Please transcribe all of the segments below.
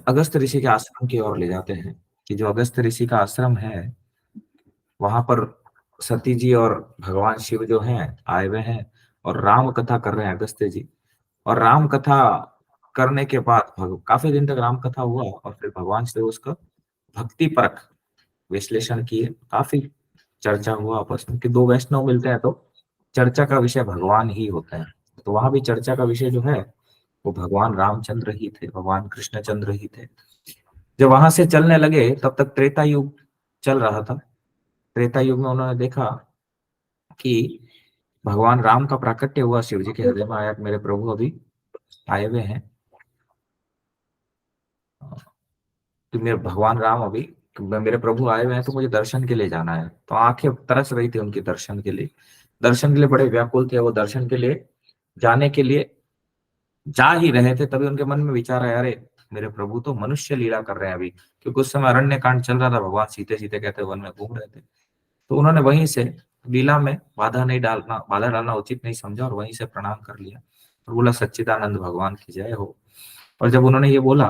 अगस्त ऋषि के आश्रम की ओर ले जाते हैं कि जो अगस्त ऋषि का आश्रम है वहां पर सती जी और भगवान शिव जो हैं आए हुए हैं और राम कथा कर रहे हैं अगस्त जी। और राम कथा करने के बाद काफी दिन तक राम कथा हुआ और फिर भगवान शिव उसका भक्ति परक विश्लेषण किए। काफी चर्चा हुआ आपस में कि दो वैष्णव मिलते हैं तो चर्चा का विषय भगवान ही होता है। तो वहां भी चर्चा का विषय जो है वो भगवान रामचंद्र ही थे, भगवान कृष्णचंद्र ही थे। जब वहां से चलने लगे तब तक त्रेता युग चल रहा था। त्रेता युग में उन्होंने देखा कि भगवान राम का प्राकट्य हुआ, शिव जी के हृदय में आया कि मेरे प्रभु अभी आए हुए हैं, कि मेरे भगवान राम अभी, कि मेरे प्रभु आए हुए हैं तो मुझे दर्शन के लिए जाना है। तो आंखें तरस रही थी उनकी दर्शन के लिए, दर्शन के लिए बड़े व्याकुल थे वो। दर्शन के लिए जाने के लिए जा ही रहे थे तभी उनके मन में विचार आया, अरे मेरे प्रभु तो मनुष्य लीला कर रहे हैं अभी, क्योंकि उस समय अरण्य कांड चल रहा था, भगवान सीते सीते कहते वन में घूम रहे थे। तो उन्होंने वहीं से लीला में बाधा डालना उचित नहीं समझा और वहीं से प्रणाम कर लिया और बोला सच्चिदानंद भगवान की जय हो। और जब उन्होंने ये बोला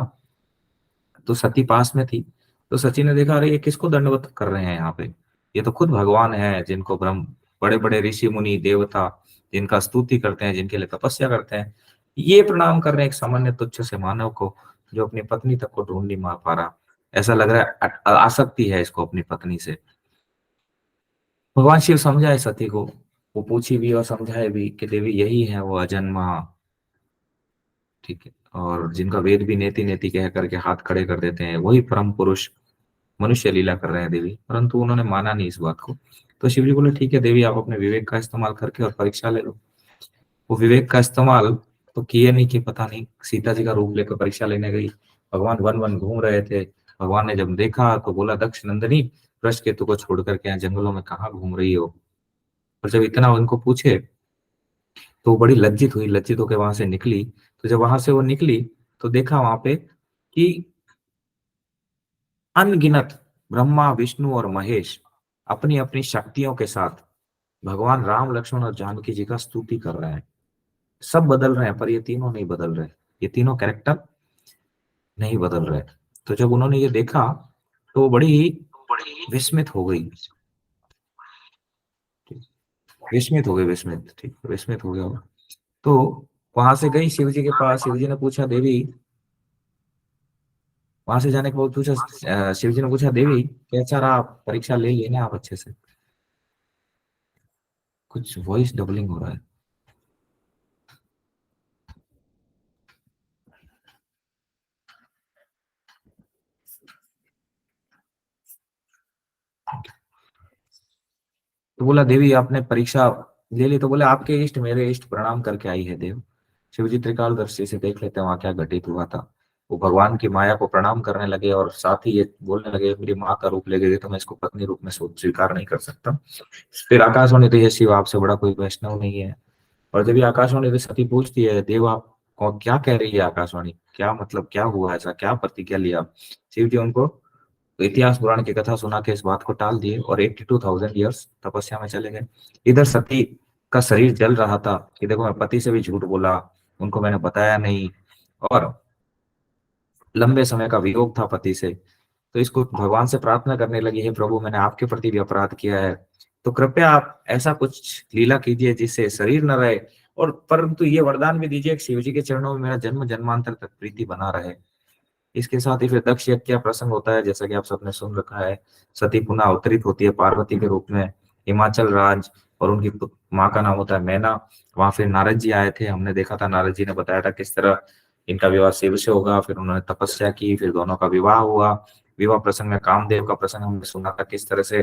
तो सती पास में थी। तो सची ने देखा, अरे ये किसको दंडवत कर रहे हैं यहाँ पे, ये तो खुद भगवान है जिनको ब्रह्म, बड़े बड़े ऋषि मुनि देवता जिनका स्तुति करते हैं, जिनके लिए तपस्या करते हैं, ये प्रणाम कर रहे हैं एक सामान्य तुच्छ से मानव को जो अपनी पत्नी तक को ढूंढ नहीं पा रहा। ऐसा लग रहा है आसक्ति है इसको अपनी पत्नी से। भगवान शिव समझाए सती को, वो पूछी भी और समझाए भी कि देवी यही है वो अजन्मा, ठीक है, और जिनका वेद भी नेति नेति कह करके हाथ खड़े कर देते हैं, वही परम पुरुष मनुष्य लीला कर रहे हैं देवी। परंतु उन्होंने माना नहीं इस बात को। तो शिव जी बोले ठीक है देवी, आप अपने विवेक का इस्तेमाल करके और परीक्षा ले लो। वो विवेक का इस्तेमाल तो किए नहीं, कि पता नहीं सीता जी का रूप लेकर परीक्षा लेने गई, भगवान वन वन घूम रहे थे। भगवान ने जब देखा तो बोला, दक्ष नंदिनी वृष केतु को छोड़ करके यहाँ जंगलों में कहाँ घूम रही हो। और जब इतना उनको पूछे तो वो बड़ी लज्जित हुई, लज्जित होकर वहां से निकली। तो जब वहां से वो निकली तो देखा वहां पे कि अनगिनत ब्रह्मा विष्णु और महेश अपनी अपनी शक्तियों के साथ भगवान राम लक्ष्मण और जानकी जी का स्तुति कर रहे हैं। सब बदल रहे हैं पर ये तीनों नहीं बदल रहे, ये तीनों कैरेक्टर नहीं बदल रहे। तो जब उन्होंने ये देखा तो वो बड़ी ही विस्मित हो गई, विस्मित हो गई, विस्मित, ठीक, विस्मित हो गया। तो वहां से गई शिव जी के पास। शिव जी ने पूछा देवी, वहां से जाने के बाद पूछा, शिव जी ने पूछा देवी कैसा रहा, आप परीक्षा ले लिए ना आप अच्छे से। कुछ वॉइस डबलिंग हो रहा है। तो बोला देवी आपने परीक्षा ले ली। तो बोले आपके इष्ट मेरे इष्ट प्रणाम करके आई है देव। शिव जी त्रिकाल दृष्टि से देख लेते हैं वहां क्या घटित हुआ था। वो भगवान की माया को प्रणाम करने लगे और साथ ही ये बोलने लगे, मेरी माँ का रूप ले गई तो मैं इसको पत्नी रूप में स्वीकार नहीं कर सकता। फिर आकाशवाणी रही है, शिव आपसे बड़ा कोई वैष्णव नहीं है। और जब ये आकाशवाणी से सती पूछती है, देव आप क्या कह रही है आकाशवाणी, क्या मतलब क्या हुआ, ऐसा क्या प्रतिज्ञा लिया। शिव जी उनको इतिहास पुराण की कथा सुना के इस बात को टाल दिए और 82,000 ईयर्स तपस्या में चले गए। इधर सती का शरीर जल रहा था कि देखो मैं पति से भी झूठ बोला, उनको मैंने बताया नहीं, और लंबे समय का वियोग था पति से। तो इसको भगवान से प्रार्थना करने लगी, हे प्रभु मैंने आपके प्रति भी अपराध किया है, तो कृपया आप ऐसा कुछ लीला कीजिए जिससे शरीर न रहे, और परंतु ये वरदान भी दीजिए कि शिव जी के चरणों में मेरा जन्म जन्मांतर तक प्रीति बना रहे। इसके साथ ही फिर दक्ष यज्ञ का प्रसंग होता है, जैसा कि आप सबने सुन रखा है। सती पुनः अवतरित होती है पार्वती के रूप में हिमाचल राज, और उनकी माँ का नाम होता है मैना। वहां फिर नारद जी आए थे, हमने देखा था नारद जी ने बताया था किस तरह इनका विवाह शिव से होगा। फिर उन्होंने तपस्या की, फिर दोनों का विवाह हुआ। विवाह प्रसंग में कामदेव का प्रसंग हमने सुना था, किस तरह से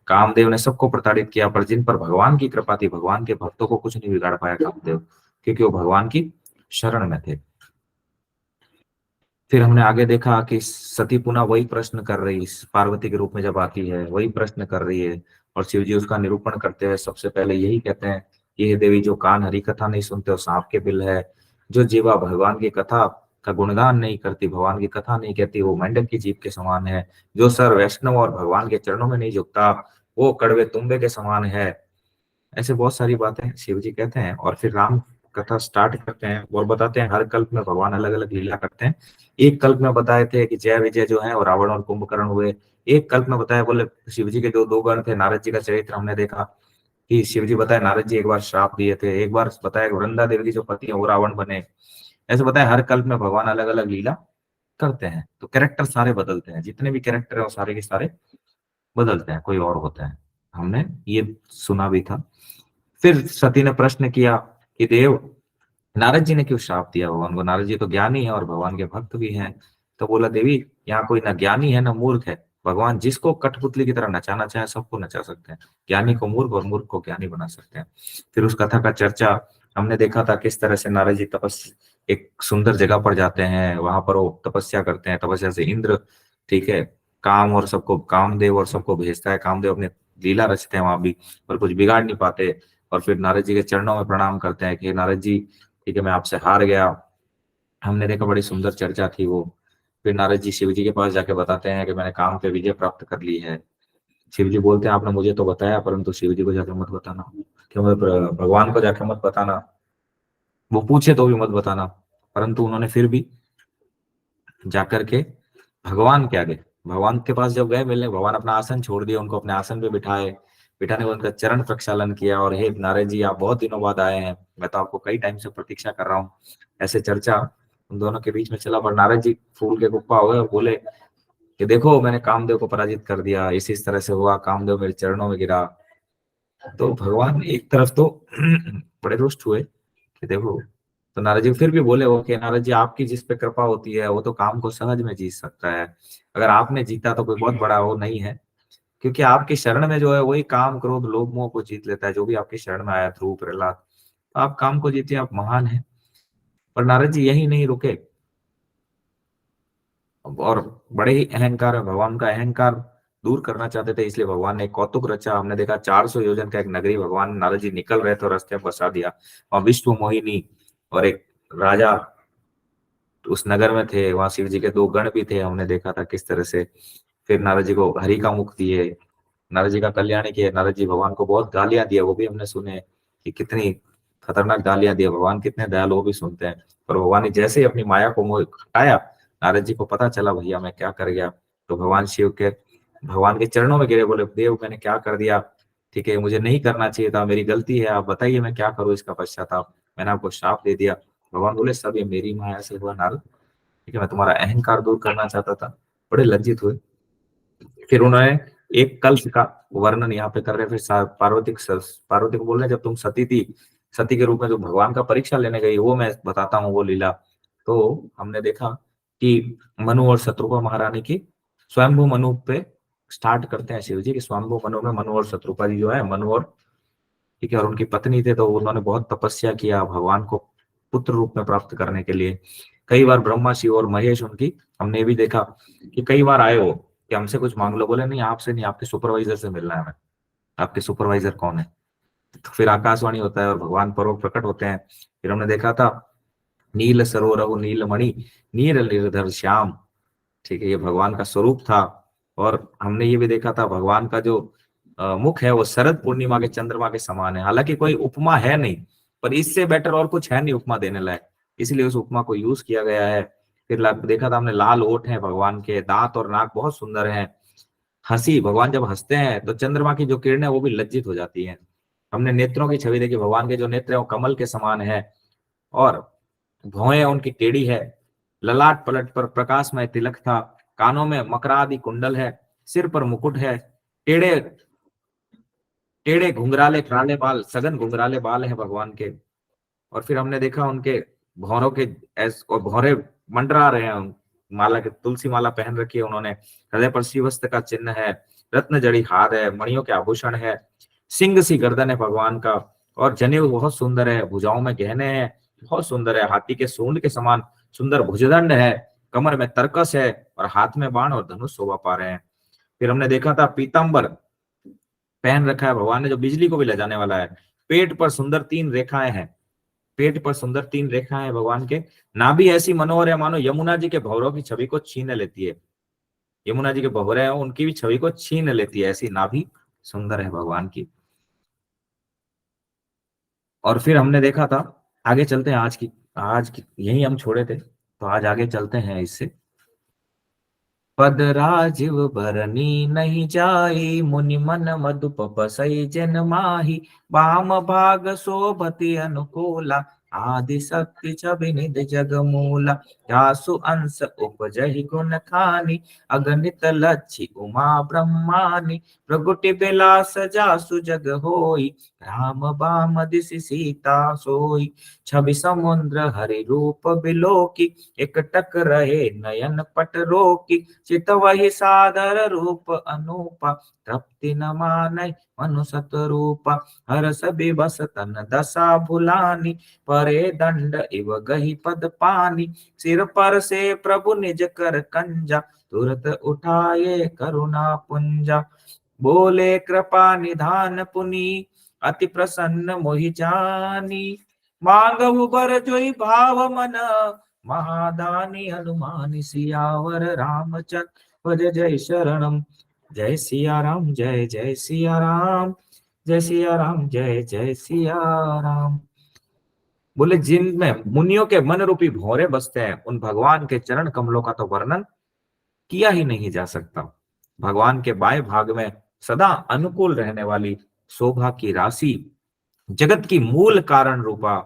कामदेव ने सबको प्रताड़ित किया, पर जिन पर भगवान की कृपा थी, भगवान के भक्तों को कुछ नहीं बिगाड़ पाया कामदेव, क्योंकि वो भगवान की शरण में थे। फिर हमने आगे देखा कि सती पुनः वही प्रश्न कर रही, पार्वती के रूप में जब आती है वही प्रश्न कर रही है, और शिव जी उसका निरूपण करते हुए सबसे पहले यही कहते हैं कि हे देवी, जो कान हरि कथा नहीं सुनते वो सांप के बिल है, जो जीवा भगवान की कथा का गुणगान नहीं करती, भगवान की कथा नहीं कहती, वो मेंढक की जीभ के समान है, जो सर वैष्णव और भगवान के चरणों में नहीं झुकता वो कड़वे तुम्बे के समान है। ऐसे बहुत सारी बातें शिव जी कहते हैं। और फिर राम कथा स्टार्ट करते हैं और बताते हैं हर कल्प में भगवान अलग अलग लीला करते हैं। एक कल्प में बताए थे कि जय विजय जो है और रावण और कुंभकर्ण हुए। एक कल्प में बताया बोले शिव जी के जो दो गण थे, नारद जी का चरित्र हमने देखा कि शिव जी बताए नारद जी एक बार श्राप दिए थे, एक बार बताया वृंदा देवी की जो पति है वो रावण बने। ऐसे बताया हर कल्प में भगवान अलग अलग लीला करते हैं। तो कैरेक्टर सारे बदलते हैं, जितने भी कैरेक्टर है वो सारे के सारे बदलते हैं, कोई और होता है। हमने ये सुना भी था। फिर सती ने प्रश्न किया कि देव नारद जी ने क्यों श्राप दिया भगवान को, नारद जी तो ज्ञानी है और भगवान के भक्त भी हैं। तो बोला देवी यहाँ कोई ना ज्ञानी है ना मूर्ख है, भगवान जिसको कठपुतली की तरह नचाना चाहे सबको नचा सकते हैं, ज्ञानी को मूर्ख और मूर्ख को ज्ञानी बना सकते हैं। फिर उस कथा का चर्चा हमने देखा था किस तरह से नारद जी एक सुंदर जगह पर जाते हैं, वहां पर वो तपस्या करते हैं, तपस्या से इंद्र, ठीक है, काम और सबको कामदेव और सबको भेजता है, कामदेव अपने लीला रचते हैं वहां भी, पर कुछ बिगाड़ नहीं पाते। और फिर नारद जी के चरणों में प्रणाम करते हैं कि नारद जी ठीक है मैं आपसे हार गया। हमने देखा बड़ी सुंदर चर्चा थी वो। फिर नारद जी शिव जी के पास जाके बताते हैं कि मैंने काम पे विजय प्राप्त कर ली है। शिव जी बोलते हैं आपने मुझे तो बताया परंतु शिव जी को जाके मत बताना, क्यों भगवान को जाके मत बताना, वो पूछे तो भी मत बताना। परंतु उन्होंने फिर भी जाकर के भगवान के आगे, भगवान के पास जब गए मिलने, भगवान अपना आसन छोड़ दिया, उनको अपने आसन पे बिठाए, बिठाने के बाद उनका चरण प्रक्षालन किया और हे नारद जी आप बहुत दिनों बाद आए हैं, मैं तो आपको कई टाइम से प्रतीक्षा कर रहा हूँ। ऐसे चर्चा उन दोनों के बीच में चला, पर नारद जी फूल के कुप्पा हो गए और बोले कि देखो मैंने कामदेव को पराजित कर दिया, इस तरह से हुआ, कामदेव मेरे चरणों में गिरा। तो भगवान एक तरफ तो बड़े रुष्ट हुए कि देखो, तो नारद जी फिर भी बोले वो कि नारद जी आपकी जिस पे कृपा होती है वो तो काम को सहज में जीत सकता है, अगर आपने जीता तो कोई बहुत बड़ा वो नहीं है, क्योंकि आपकी शरण में जो है वही काम क्रोध लोभ मोह को जीत लेता है, जो भी आपकी शरण में आया ध्रुव प्रहलाद, तो आप काम को जीते, आप महान है। पर नारद जी यही नहीं रुके और बड़े ही अहंकार है, भगवान का अहंकार दूर करना चाहते थे, इसलिए भगवान ने एक कौतुक रचा। हमने देखा 400 योजन का एक नगरी भगवान नारद जी निकल रहे थे और रास्ते में बसा दिया, और विश्व मोहिनी और एक राजा उस नगर में थे, वहां शिव जी के दो गण भी थे, हमने देखा था किस तरह से। फिर नारद जी को हरि का मुख दिए, नारद जी का कल्याण किया, नारद जी भगवान को बहुत गालियां दिया, वो भी हमने सुने कि कितनी खतरनाक गालियां दिया, भगवान कितने दयालु वो भी सुनते हैं। पर भगवान ने जैसे ही अपनी माया को मोह हटाया, नारद जी को पता चला भैया मैं क्या कर गया, तो भगवान के चरणों में गिरे, बोले देव मैंने क्या कर दिया, ठीक है मुझे नहीं करना चाहिए था, मेरी गलती है, आप बताइए मैं क्या करूँ इसका पश्चाताप, मैंने आपको श्राप दे दिया। भगवान बोले सब ये मेरी माया से हुआ नारद, ठीक है मैं तुम्हारा अहंकार दूर करना चाहता था। बड़े लज्जित हुए। फिर उन्होंने एक कल्प का वर्णन यहाँ पे कर रहे, फिर पार्वती को बोल रहे जब तुम सती थी, सती के रूप में जो भगवान का परीक्षा लेने गई वो मैं बताता हूँ वो लीला। तो हमने देखा कि मनु और शत्रुपा महारानी की स्वयंभू मनु पे स्टार्ट करते हैं शिव जी की, स्वयंभू मनु में मनु और शत्रुपा जी जो है, मनु और ठीक है और उनकी पत्नी थे, तो उन्होंने बहुत तपस्या किया भगवान को पुत्र रूप में प्राप्त करने के लिए। कई बार ब्रह्मा शिव और महेश उनकी, हमने भी देखा कि कई बार आए हो कि हमसे कुछ मांग लो, बोले नहीं आपसे नहीं, आपके सुपरवाइजर से मिलना है हमें, आपके सुपरवाइजर कौन है। तो फिर आकाशवाणी होता है और भगवान पर्व प्रकट होते हैं। फिर हमने देखा था नील सरोवर नीलमणि नील निर्धर श्याम, ठीक है ये भगवान का स्वरूप था। और हमने ये भी देखा था भगवान का जो मुख है वो शरद पूर्णिमा के चंद्रमा के समान है, हालांकि कोई उपमा है नहीं, पर इससे बेटर और कुछ है नहीं उपमा देने लायक, इसलिए उस उपमा को यूज किया गया है। फिर देखा था हमने लाल ओठ है भगवान के, दांत और नाक बहुत सुंदर है, हंसी भगवान जब हंसते हैं तो चंद्रमा की जो किरणें वो भी लज्जित हो जाती हैं। हमने नेत्रों की छवि देखी, भगवान के जो नेत्र है वो कमल के समान है, और भौएं उनकी टेढ़ी है, ललाट पलट पर प्रकाशमय तिलक था, कानों में मकरादि कुंडल है, सिर पर मुकुट है, टेढ़े टेढ़े घुंघराले काले बाल, सघन घुंघराले बाल है भगवान के। और फिर हमने देखा उनके भौरों के और भौरे मंडरा रहे हैं, माला के तुलसी माला पहन रखी है उन्होंने, हृदय पर श्रीवस्त्र का चिन्ह है, रत्न जड़ी हार है, मणियों के आभूषण है, सिंह सी गर्दन है भगवान का, और जनेऊ बहुत सुंदर है, भुजाओं में गहने हैं बहुत सुंदर है, हाथी के सूंड के समान सुंदर भुजदंड है, कमर में तरकस है और हाथ में बाण और धनुष शोभा पा रहे हैं। फिर हमने देखा था पीताम्बर पहन रखा है भगवान ने जो बिजली को भी ले जाने वाला है, पेट पर सुंदर 3 रेखाएं हैं, पेट पर सुंदर 3 रेखाएं हैं भगवान के, नाभि ऐसी मनोहर है मानो यमुना जी के भौरों की छवि को छीन लेती है, यमुना जी के भौरे हैं उनकी भी छवि को छीन लेती है, ऐसी नाभि सुंदर है भगवान की। और फिर हमने देखा था आगे चलते हैं। आज की यही हम छोड़े थे, तो आज आगे चलते हैं इससे। पद राजीव बरनी नहीं जाई, मुनि मन मधुप बसई जन माही। वाम भाग शोभति अनुकूला, आदि शक्ति छवि निधि जग मूला। जासु अंश उपजहि गुण खानी, अगणित लक्षि उमा ब्रह्मानी। प्रगुटि बिलास जासु जग होई, राम बाम दिसि सीता सोई। छवि समुद्र हरि रूप बिलोकी, एकटक रहे नयन पट रोकी। चित वही सादर रूप अनूपा, तृप्ति न मानै मनु सत रूपा। हरस बिबस तन दशा भुलानी, परे दंड इव गही पद पानी। सिर पर से प्रभु निज कर कंजा, तुरत उठाए करुणा पुंजा। बोले कृपा निधान पुनि, अति प्रसन्न मोहि जानी। मांगहु बर जोई भाव मन, महादानी हनुमान सियावर रामचंद्र भज जय शरणम। जय सिया राम, जय जय सिया राम, जय सिया राम, जय जय सिया राम। बोले जिनमें मुनियों के मन रूपी भौरे बसते हैं, उन भगवान के चरण कमलों का तो वर्णन किया ही नहीं जा सकता। भगवान के बाएं भाग में सदा अनुकूल रहने वाली शोभा की राशि, जगत की मूल कारण रूपा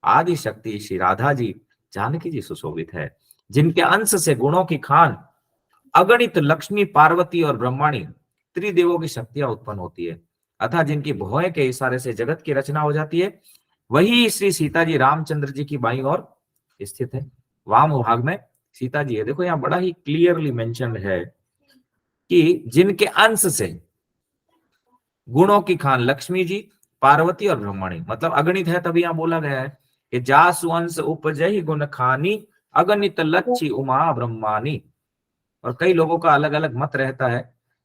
आदि शक्ति श्री राधा जी, जानकी जी सुशोभित है। जिनके अंश से गुणों की खान अगणित लक्ष्मी, पार्वती और ब्रह्माणी त्रिदेवों की शक्तियां उत्पन्न होती है, अतः जिनकी भौहें के इशारे से जगत की रचना हो जाती है, वही श्री सीता जी रामचंद्र जी की बाईं ओर स्थित है। वाम भाग में सीता जी है। देखो यहाँ बड़ा ही क्लियरली मेंशन्ड है कि जिनके अंश से गुणों की खान लक्ष्मी जी, पार्वती और ब्रह्मणी, मतलब अगणित है, तभी यहाँ बोला गया है कि जासु अंश उपजहि गुण खानी, अगणित लक्षी उमा ब्रह्मानी। और कई लोगों का अलग अलग मत रहता है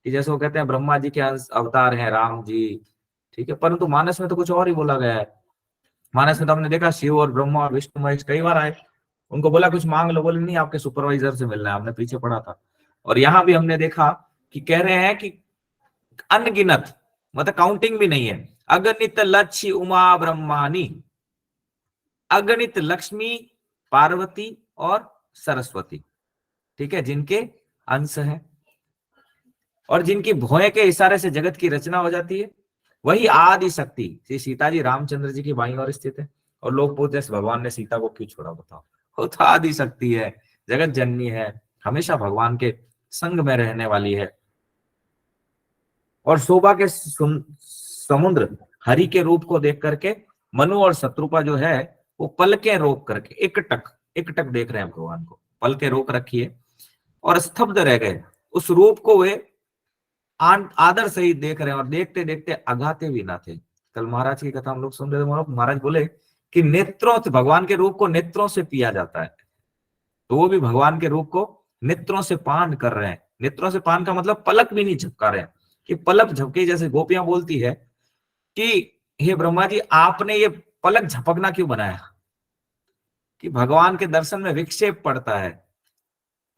कि जैसे वो कहते हैं ब्रह्मा जी के अंश अवतार हैं राम जी, ठीक है, परंतु मानस में तो कुछ और ही बोला गया है। मानस में तो हमने देखा शिव और ब्रह्मा और विष्णु महेश कई बार आए, उनको बोला कुछ मांग लो, बोले नहीं आपके सुपरवाइजर से मिलना है, हमने पीछे पढ़ा था। और यहाँ भी हमने देखा कि कह रहे हैं कि अनगिनत, मतलब काउंटिंग भी नहीं है, अगणित लक्ष्य उमा ब्रह्मानी, अगणित लक्ष्मी, पार्वती और सरस्वती, ठीक है, जिनके अंश है और जिनकी भौहें के इशारे से जगत की रचना हो जाती है, वही आदि शक्ति श्री सीता जी रामचंद्र जी की बाईं ओर स्थित है। और लोग पूछते हैं भगवान ने सीता को क्यों छोड़ा, बताओ, वो तो आदि शक्ति है, जगत जननी है, हमेशा भगवान के संग में रहने वाली है। और शोभा के समुद्र हरि के रूप को देख करके मनु और शत्रुपा जो है वो पलकें रोक करके एकटक देख रहे हैं भगवान को, पलकें रोक रखी है और स्तब्ध रह गए। उस रूप को वे आदर सहित देख रहे हैं और देखते देखते अघाते भी ना थे। कल महाराज की कथा हम लोग सुन रहे थे, महाराज बोले कि नेत्रों से, भगवान के रूप को नेत्रों से पिया जाता है, तो वो भी भगवान के रूप को नेत्रों से पान कर रहे हैं। नेत्रों से पान का मतलब पलक भी नहीं झपका रहे हैं, कि पलक झपके, जैसे गोपियां बोलती है कि हे ब्रह्मा जी आपने ये पलक झपकना क्यों बनाया, कि भगवान के दर्शन में विक्षेप पड़ता है,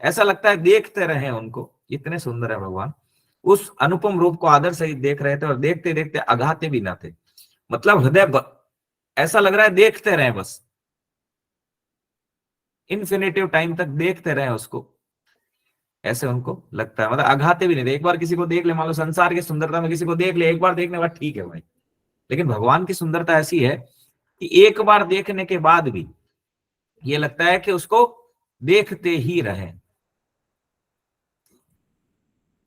ऐसा लगता है देखते रहे उनको, इतने सुंदर है भगवान। उस अनुपम रूप को आदर सहित देख रहे थे और देखते देखते अघाते भी ना थे, मतलब हृदय ऐसा लग रहा है देखते रहे, बस इन्फिनिटिव टाइम तक देखते रहे उसको, ऐसे उनको लगता है, मतलब अघाते भी नहीं थे। एक बार किसी को देख ले, मान लो संसार की सुंदरता में किसी को देख ले, एक बार देखने के बाद ठीक है भाई, लेकिन भगवान की सुंदरता ऐसी है कि एक बार देखने के बाद भी ये लगता है कि उसको देखते ही रहे।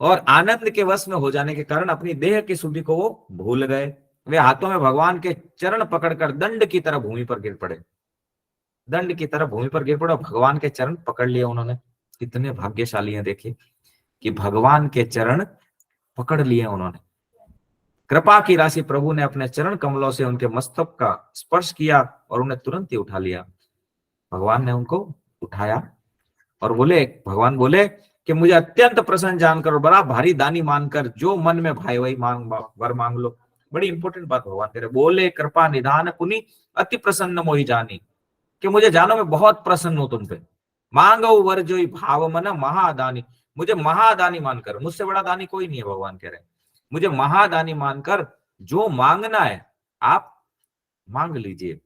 और आनंद के वश में हो जाने के कारण अपनी देह की शुद्धि को वो भूल गए। वे हाथों में भगवान के चरण पकड़कर दंड की तरह भूमि पर गिर पड़े, दंड की तरह भूमि पर गिर पड़े और भगवान के चरण पकड़ लिए उन्होंने। कितने भाग्यशाली हैं देखिए, कि भगवान के चरण पकड़ लिए उन्होंने। कृपा की राशि प्रभु ने अपने चरण कमलों से उनके मस्तक का स्पर्श किया और उन्हें तुरंत ही उठा लिया। भगवान ने उनको उठाया और बोले, भगवान बोले कि मुझे अत्यंत प्रसन्न जानकर और बड़ा भारी दानी मानकर जो मन में भाई वही वर मांग लो। बड़ी इंपॉर्टेंट बात भगवान कह रहे, बोले कृपा निधान पुनि, अति प्रसन्न मोहि जानी, कि मुझे जानो मैं बहुत प्रसन्न हूं तुम पे। मांगो वर जोई भाव मन महादानी, मुझे महादानी मानकर, मुझसे बड़ा दानी कोई नहीं है, भगवान कह रहे, मुझे महादानी मानकर जो मांगना है आप मांग लीजिए।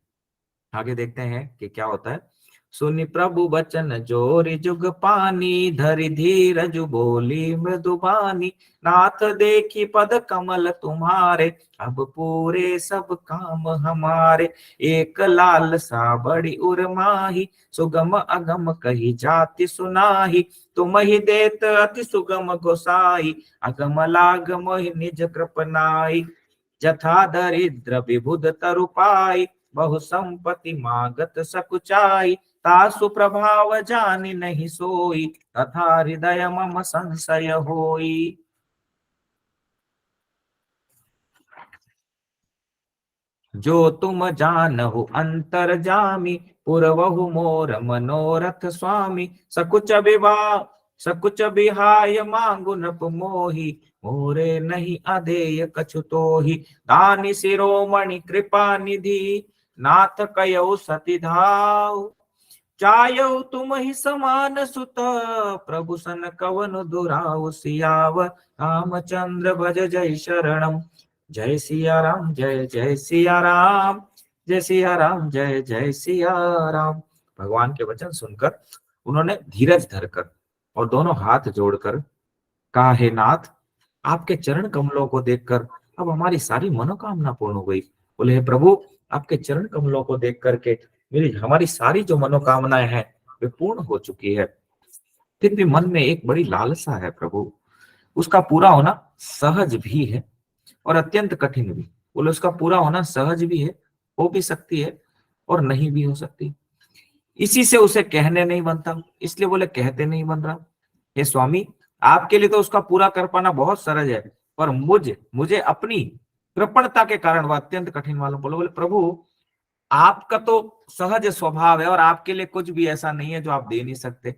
आगे देखते हैं कि क्या होता है। सुनि प्रभु बचन जोरि जुग पानी, धरि धीरज बोली मृदुबानी। नाथ देखी पद कमल तुम्हारे, अब पूरे सब काम हमारे। एक लाल सा बड़ी उर्माही, सुगम अगम कही जाति सुनाही। तुम ही देत अति सुगम गोसाई, अगम लाग मोहि निज कृपनाई। जथा दरिद्र विबुध तरुपाई, बहु संपत्ति मागत सकुचाई। तासु प्रभाव जानि नहीं सोई, तथा हृदय मम संशय होई। जो तुम जानहु अंतर जामी, पुरवहु मोर मनोरथ स्वामी। सकुच बिहाय मांगु नृप मोहि, मोरे नहीं अधेय कछु तोहि। दानि शिरोमणि कृपा निधि, नाथ कयौ सती धाव। चायौ तुम ही समान सुत, प्रभु सन कवन दुराव। सियावर रामचंद्र भज जय शरणम। जय सिया राम, जय जय सिया राम, जय सिया राम, जय जय सिया राम। भगवान के वचन सुनकर उन्होंने धीरज धरकर और दोनों हाथ जोड़कर कहा, हे नाथ, आपके चरण कमलों को देखकर अब हमारी सारी मनोकामना पूर्ण हो गई। बोले, हे प्रभु, आपके चरण कमलों को देख करके मेरी हमारी सारी जो मनोकामनाएं हैं वे पूर्ण हो चुकी है। फिर भी मन में एक बड़ी लालसा है प्रभु, उसका पूरा होना सहज भी है और अत्यंत कठिन भी। बोले, उसका पूरा होना सहज भी है, हो भी सकती है और नहीं भी हो सकती। इसी से उसे कहने नहीं बनता, इसलिए बोले कहते नहीं बन रहा। हे स्वामी, आपके लिए तो उसका पूरा कर पाना बहुत सरल है, पर मुझे अपनी कृपणता के कारण वह अत्यंत कठिन मालूम। बोले प्रभु, आपका तो सहज स्वभाव है और आपके लिए कुछ भी ऐसा नहीं है जो आप दे नहीं सकते,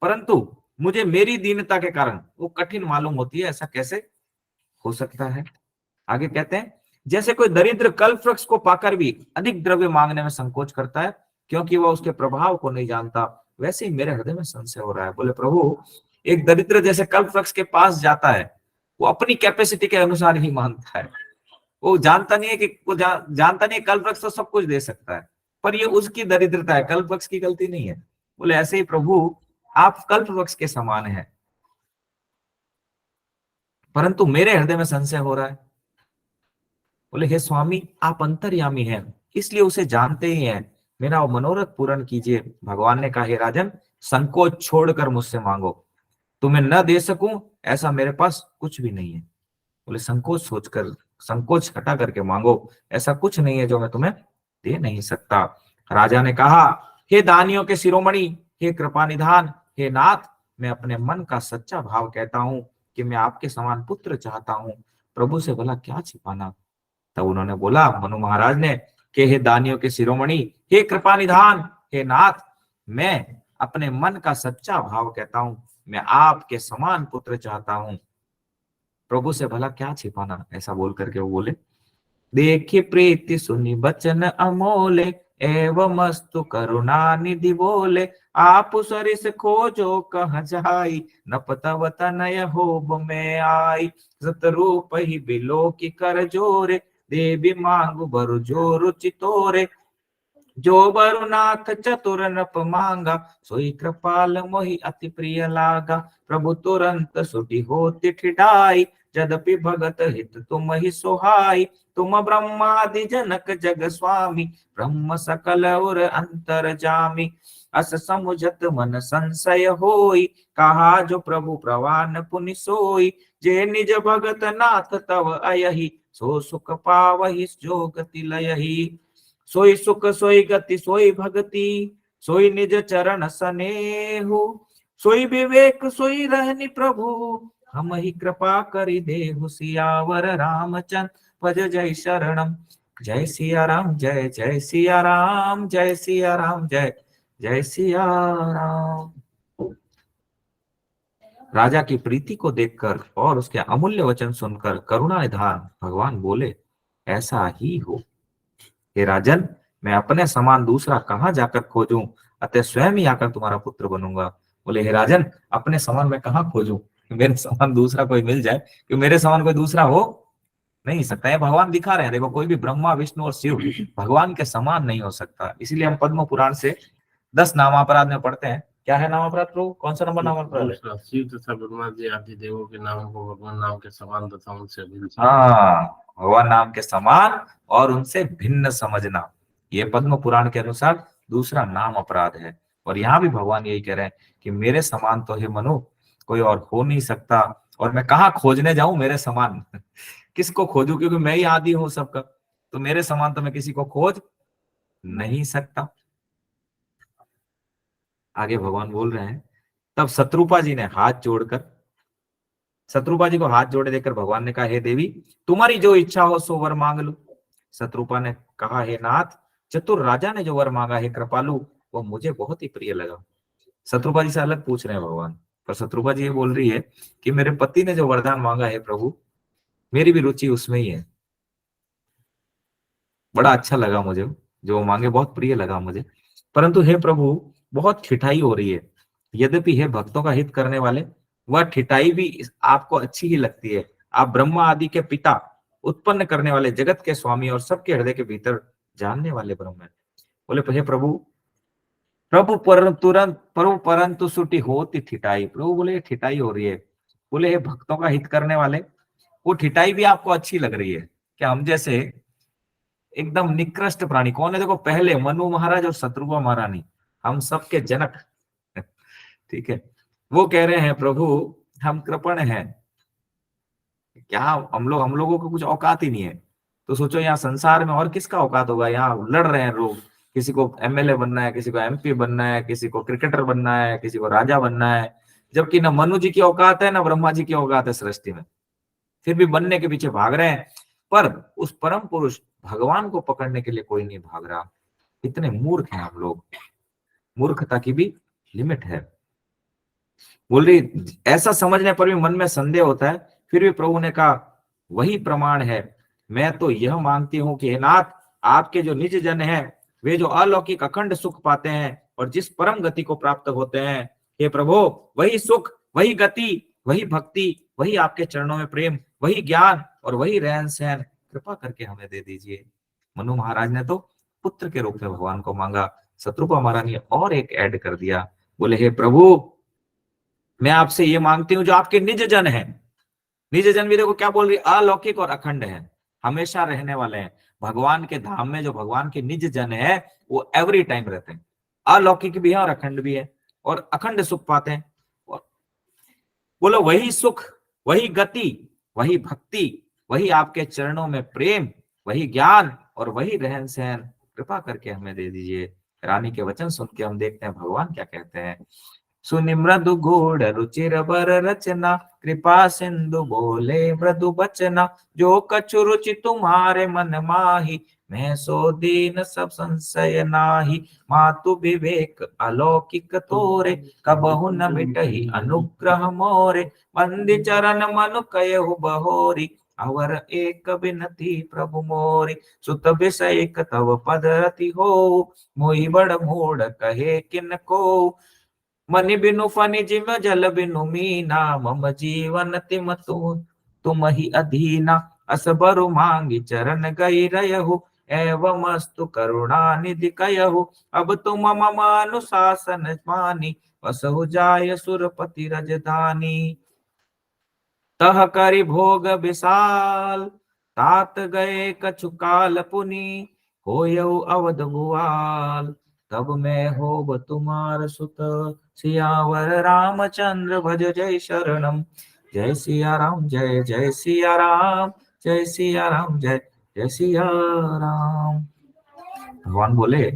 परंतु मुझे मेरी दीनता के कारण वो कठिन मालूम होती है। ऐसा कैसे हो सकता है? आगे कहते हैं, जैसे कोई दरिद्र कल्प वृक्ष को पाकर भी अधिक द्रव्य मांगने में संकोच करता है, क्योंकि वह उसके प्रभाव को नहीं जानता, वैसे ही मेरे हृदय में संशय हो रहा है। बोले प्रभु, एक दरिद्र जैसे कल्प वृक्ष के पास जाता है, वो अपनी कैपेसिटी के अनुसार ही मांगता है। वो जानता नहीं है कि जानता नहीं है कल्प वृक्ष तो सब कुछ दे सकता है, पर ये उसकी दरिद्रता है, कल्प वृक्ष की गलती नहीं है। बोले ऐसे ही प्रभु, आप कल्प वृक्ष के समान है, परंतु मेरे हृदय में संशय हो रहा है। बोले, हे स्वामी, आप अंतर्यामी हैं, इसलिए उसे जानते ही हैं, मेरा मनोरथ पूर्ण कीजिए। भगवान ने कहा, हे राजन, संकोच छोड़कर मुझसे मांगो, तुम्हें न दे सकूं ऐसा मेरे पास कुछ भी नहीं है। बोले संकोच हटा करके मांगो, ऐसा कुछ नहीं है जो मैं तुम्हें दे नहीं सकता। राजा ने कहा, हे दानियों के शिरोमणि, हे कृपा निधान, हे नाथ, मैं अपने मन का सच्चा भाव कहता हूं कि मैं आपके समान पुत्र चाहता हूं, प्रभु से भला क्या छिपाना। तब उन्होंने बोला, मनु महाराज ने, कि हे दानियों के शिरोमणि, हे कृपा निधान, हे नाथ, मैं अपने मन का सच्चा भाव कहता हूं, मैं आपके समान पुत्र चाहता हूं, प्रभु से भला क्या छिपाना। ऐसा बोल करके वो बोले। देखी प्रीति सुनी बचन अमोले, एवं मस्तु करुणा निधि बोले। आप सरिस खोजो कहाँ जाई, नप तव तनय होब में आई। सतरूप ही बिलो की कर जोरे, देवी मांगु बरु जो रुचि तोरे। जो बरुनाथ चतुर नप मांगा, सोई कृपाल मोहि अति प्रिय लागा। प्रभु तुरंत सुटी होति ठिठाई, यद्यपि भगत हित तुम ही सोहाई। तुम ब्रह्मादि जनक जग स्वामी, ब्रह्म सकल और अंतर जामी। अस समुझत मन संशय होई, कहा जो प्रभु प्रवान पुनि सोई। जे निज भगत नाथ तव अयहि, सो सुख पावहि जो गति लयहि। सोई सुख सोई गति सोई भगति, सोई निज चरण सनेहु। सोई विवेक सोई रहनि प्रभु, हम ही कृपा करि देहु। सियावर रामचंद्र भज जय शरणम। जय सिया राम, जय जय सिया राम, जय सिया राम, जय जय सिया राम। राजा की प्रीति को देखकर और उसके अमूल्य वचन सुनकर करुणा निधान भगवान बोले, ऐसा ही हो। हे राजन, मैं अपने समान दूसरा कहाँ जाकर खोजूं, अतः स्वयं ही आकर तुम्हारा पुत्र बनूंगा। बोले, हे राजन, अपने समान मैं कहाँ खोजूं, मेरे समान दूसरा कोई मिल जाए, कि मेरे समान कोई दूसरा हो नहीं सकता है। भगवान दिखा रहे हैं, देखो कोई भी ब्रह्मा विष्णु और शिव भगवान के समान नहीं हो सकता। इसीलिए हम पद्म पुराण से 10 नामापराध में पढ़ते हैं। क्या है नामापराध प्रभु, कौन सा नंबर नामापराध है? दूसरा, शिव तथा ब्रह्मा जी आदि देवों के नामों को भगवान नाम के समान तथा उनसे भिन्न हाँ, भगवान नाम के समान और उनसे भिन्न समझना, ये पद्म पुराण के अनुसार दूसरा नाम अपराध है। और यहाँ भी भगवान यही कह रहे हैं कि मेरे समान तो हे मनु कोई और हो नहीं सकता, और मैं कहाँ खोजने जाऊं मेरे समान किसको खोजूं, क्योंकि मैं ही आदि हूं सबका, तो मेरे समान तो मैं किसी को खोज नहीं सकता। आगे भगवान बोल रहे हैं, तब शत्रुपा जी ने हाथ जोड़कर, शत्रुपा जी को हाथ जोड़े देकर भगवान ने कहा, हे देवी तुम्हारी जो इच्छा हो सो वर मांग लो। शत्रुपा ने कहा, हे नाथ चतुर राजा ने जो वर मांगा है कृपालु, वो मुझे बहुत ही प्रिय लगा। शत्रुपा जी से अलग पूछ रहे हैं भगवान, पर शत्रुपा जी ये बोल रही है कि मेरे पति ने जो वरदान मांगा है प्रभु, मेरी भी रुचि उसमें ही है, बड़ा अच्छा लगा मुझे, जो मांगे बहुत प्रिय लगा मुझे। परंतु हे प्रभु बहुत ठिठाई हो रही है, यद्यपि हे भक्तों का हित करने वाले, वह ठिठाई भी आपको अच्छी ही लगती है। आप ब्रह्मा आदि के पिता, उत्पन्न करने वाले, जगत के स्वामी और सबके हृदय के भीतर जानने वाले ब्रह्म है। बोले हे प्रभु, प्रभु परंतु सुटी होती ठिठाई। प्रभु बोले ठिठाई हो रही है। बोले हे भक्तों का हित करने वाले, वो ठिठाई भी आपको अच्छी लग रही है क्या? हम जैसे एकदम निकृष्ट प्राणी कौन है? देखो पहले मनु महाराज और शत्रुघ्न महारानी, हम सबके जनक ठीक है, वो कह रहे हैं प्रभु हम कृपण हैं, क्या हम लोगों को कुछ औकात ही नहीं है। तो सोचो यहाँ संसार में और किसका औकात होगा? यहाँ लड़ रहे हैं लोग, किसी को एमएलए बनना है, किसी को एमपी बनना है, किसी को क्रिकेटर बनना है, किसी को राजा बनना है, जबकि ना मनु जी की औकात है ना ब्रह्मा जी की औकात है सृष्टि में, फिर भी बनने के पीछे भाग रहे हैं। पर उस परम पुरुष भगवान को पकड़ने के लिए कोई नहीं भाग रहा। इतने मूर्ख हैं हम लोग, मूर्खता की भी लिमिट है। बोल रही ऐसा समझने पर भी मन में संदेह होता है, फिर भी प्रभु ने कहा वही प्रमाण है। मैं तो यह मानती हूँ कि हे नाथ, आपके जो निज जन हैं वे जो अलौकिक अखंड सुख पाते हैं और जिस परम गति को प्राप्त होते हैं, हे प्रभु वही सुख, वही गति, वही भक्ति, वही आपके चरणों में प्रेम, वही ज्ञान और वही रहन सहन कृपा करके हमें दे दीजिए। मनु महाराज ने तो पुत्र के रूप में भगवान को मांगा। शत्रुपा महाराज ने और एक ऐड कर दिया, बोले हे प्रभु मैं आपसे ये मांगती हूँ जो आपके निज जन है। निज जन भी देखो क्या बोल रही, अलौकिक और अखंड है, हमेशा रहने वाले हैं। भगवान के धाम में जो भगवान के निज जन है वो एवरी टाइम रहते हैं, अलौकिक भी है और अखंड भी है, और अखंड सुख पाते हैं। और बोलो वही सुख, वही गति, वही भक्ति, वही आपके चरणों में प्रेम, वही ज्ञान और वही रहन सहन कृपा करके हमें दे दीजिए। रानी के वचन सुन के हम देखते हैं भगवान क्या कहते हैं। सुनि मृदु गूढ़ रुचिर बर रचना, कृपा सिंधु बोले मृदु बचना, जो कछु रुचि तुम्हारे मन माही, मैं सो दीन सब संशय नाही। मातु विवेक अलौकिक तोरे, कबहु न मिटहि अनुग्रह मोरे। बंदी चरण मनु कयहु बहोरी, अवर एक बिनती प्रभु मोरी। सुत विषय तव पद रति हो, मोहि बड़ मूढ़ कहे किन को। मनि बिनु फनि जिम जल बिनु मीना, मम जीवन तिम तुम ही अधीना। असबरु मांगी चरण गई रहु, एवं अस्तु करुणा निधि कयहु। अब तुम मम अनुशासन मानी, बसहु जाय सुरपति रजधानी। तह करि भोग विशाल, तात गए कछु काल पुनि, होयउ अवध भुआल। तब मैं होब तुम्हार सुत, सियावर रामचंद्र भज जय शरणम। जय सिया राम, जय जय सिया राम, जय सिया राम, जय जय सिया राम। भगवान बोले